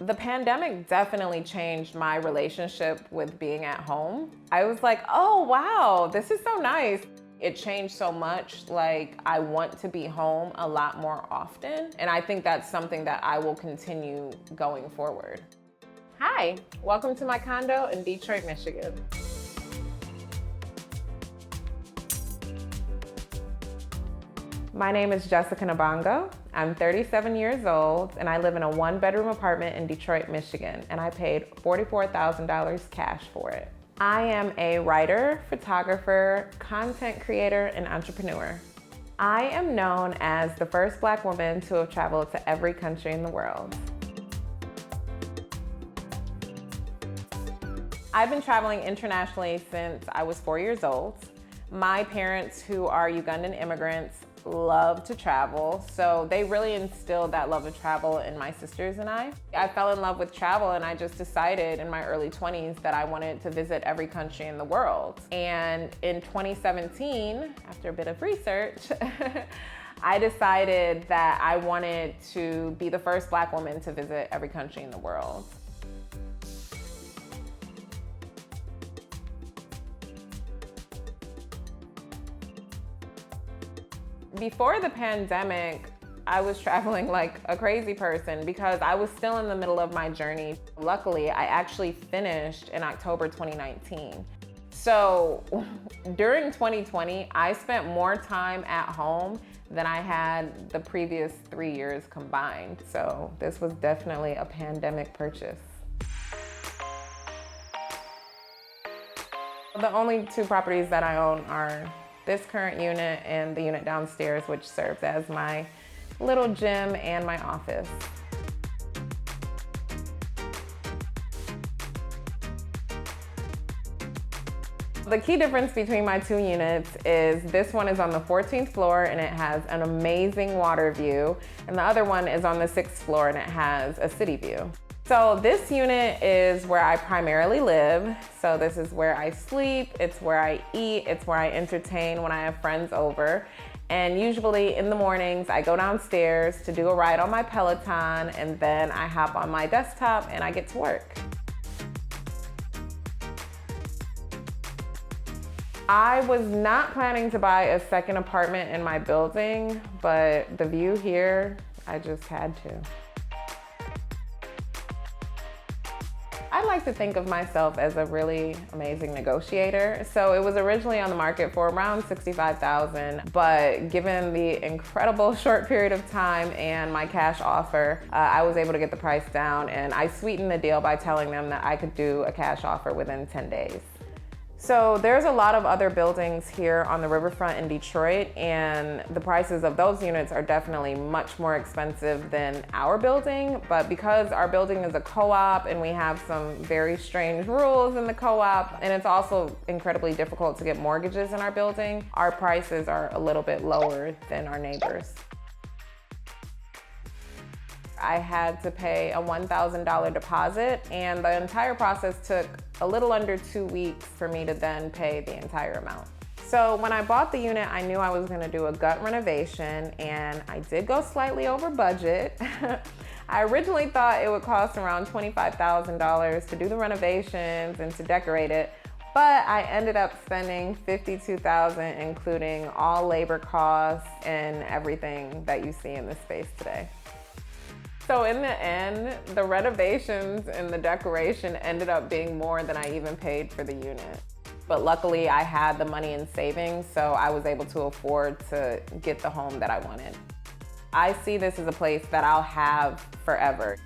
The pandemic definitely changed my relationship with being at home. I was like, oh wow, this is so nice. It changed so much, like I want to be home a lot more often. And I think that's something that I will continue going forward. Hi, welcome to my condo in Detroit, Michigan. My name is Jessica Nabongo. I'm 37 years old and I live in a 1-bedroom apartment in Detroit, Michigan, and I paid $44,000 cash for it. I am a writer, photographer, content creator, and entrepreneur. I am known as the first Black woman to have traveled to every country in the world. I've been traveling internationally since I was 4 years old. My parents, who are Ugandan immigrants, love to travel, so they really instilled that love of travel in my sisters and I. I fell in love with travel and I just decided in my early 20s that I wanted to visit every country in the world. And in 2017, after a bit of research, I decided that I wanted to be the first Black woman to visit every country in the world. Before the pandemic, I was traveling like a crazy person because I was still in the middle of my journey. Luckily, I actually finished in October 2019. So during 2020, I spent more time at home than I had the previous 3 years combined. So this was definitely a pandemic purchase. The only 2 properties that I own are this current unit and the unit downstairs, which serves as my little gym and my office. The key difference between my 2 units is this one is on the 14th floor and it has an amazing water view, and the other one is on the 6th floor and it has a city view. So this unit is where I primarily live. So this is where I sleep, it's where I eat, it's where I entertain when I have friends over. And usually in the mornings, I go downstairs to do a ride on my Peloton, and then I hop on my desktop and I get to work. I was not planning to buy a second apartment in my building, but the view here, I just had to. I like to think of myself as a really amazing negotiator. So it was originally on the market for around $65,000, but given the incredible short period of time and my cash offer, I was able to get the price down, and I sweetened the deal by telling them that I could do a cash offer within 10 days. So there's a lot of other buildings here on the riverfront in Detroit, and the prices of those units are definitely much more expensive than our building. But because our building is a co-op and we have some very strange rules in the co-op, and it's also incredibly difficult to get mortgages in our building, our prices are a little bit lower than our neighbors. I had to pay a $1,000 deposit, and the entire process took a little under 2 weeks for me to then pay the entire amount. So when I bought the unit, I knew I was gonna do a gut renovation, and I did go slightly over budget. I originally thought it would cost around $25,000 to do the renovations and to decorate it, but I ended up spending $52,000, including all labor costs and everything that you see in this space today. So in the end, the renovations and the decoration ended up being more than I even paid for the unit. But luckily I had the money in savings, so I was able to afford to get the home that I wanted. I see this as a place that I'll have forever.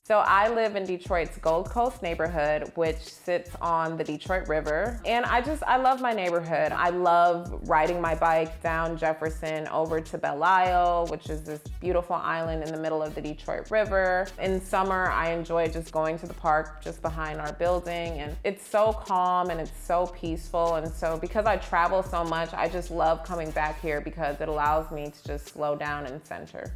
So I live in Detroit's Gold Coast neighborhood, which sits on the Detroit River. And I love my neighborhood. I love riding my bike down Jefferson over to Belle Isle, which is this beautiful island in the middle of the Detroit River. In summer, I enjoy just going to the park just behind our building. And it's so calm and it's so peaceful. And so because I travel so much, I just love coming back here because it allows me to just slow down and center.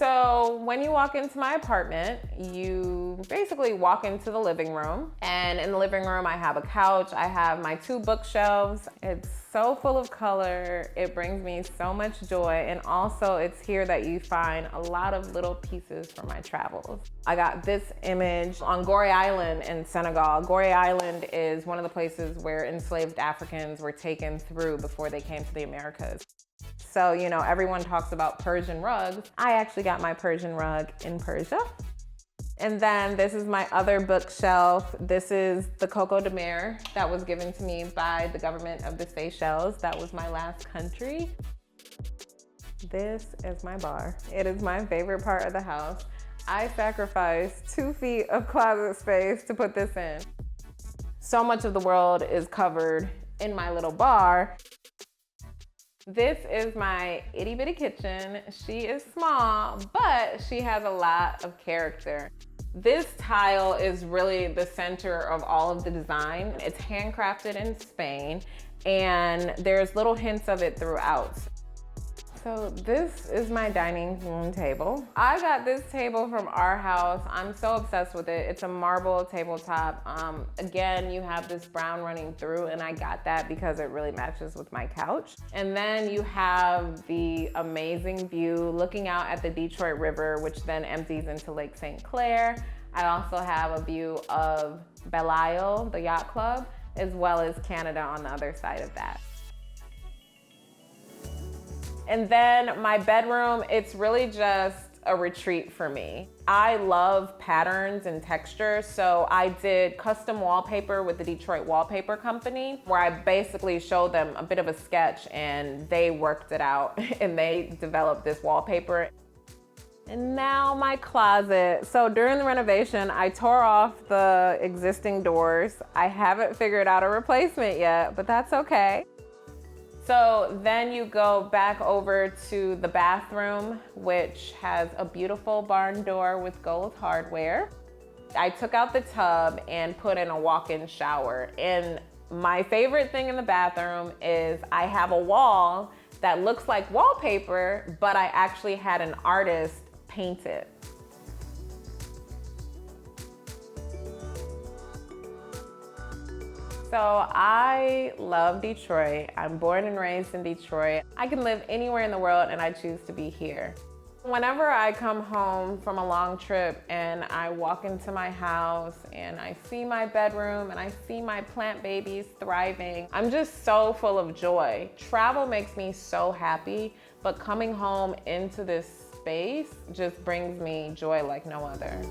So when you walk into my apartment, you basically walk into the living room. And in the living room, I have a couch. I have my 2 bookshelves. It's so full of color. It brings me so much joy. And also it's here that you find a lot of little pieces from my travels. I got this image on Gorée Island in Senegal. Gorée Island is one of the places where enslaved Africans were taken through before they came to the Americas. So, you know, everyone talks about Persian rugs. I actually got my Persian rug in Persia. And then this is my other bookshelf. This is the Coco de Mer that was given to me by the government of the Seychelles. That was my last country. This is my bar. It is my favorite part of the house. I sacrificed 2 feet of closet space to put this in. So much of the world is covered in my little bar. This is my itty bitty kitchen. She is small, but she has a lot of character. This tile is really the center of all of the design. It's handcrafted in Spain, and there's little hints of it throughout. So this is my dining room table. I got this table from our house. I'm so obsessed with it. It's a marble tabletop. Again, you have this brown running through, and I got that because it really matches with my couch. And then you have the amazing view looking out at the Detroit River, which then empties into Lake St. Clair. I also have a view of Belle Isle, the yacht club, as well as Canada on the other side of that. And then my bedroom, it's really just a retreat for me. I love patterns and textures, so I did custom wallpaper with the Detroit Wallpaper Company, where I basically showed them a bit of a sketch and they worked it out and they developed this wallpaper. And now my closet. So during the renovation, I tore off the existing doors. I haven't figured out a replacement yet, but that's okay. So then you go back over to the bathroom, which has a beautiful barn door with gold hardware. I took out the tub and put in a walk-in shower. And my favorite thing in the bathroom is I have a wall that looks like wallpaper, but I actually had an artist paint it. So I love Detroit. I'm born and raised in Detroit. I can live anywhere in the world and I choose to be here. Whenever I come home from a long trip and I walk into my house and I see my bedroom and I see my plant babies thriving, I'm just so full of joy. Travel makes me so happy, but coming home into this space just brings me joy like no other.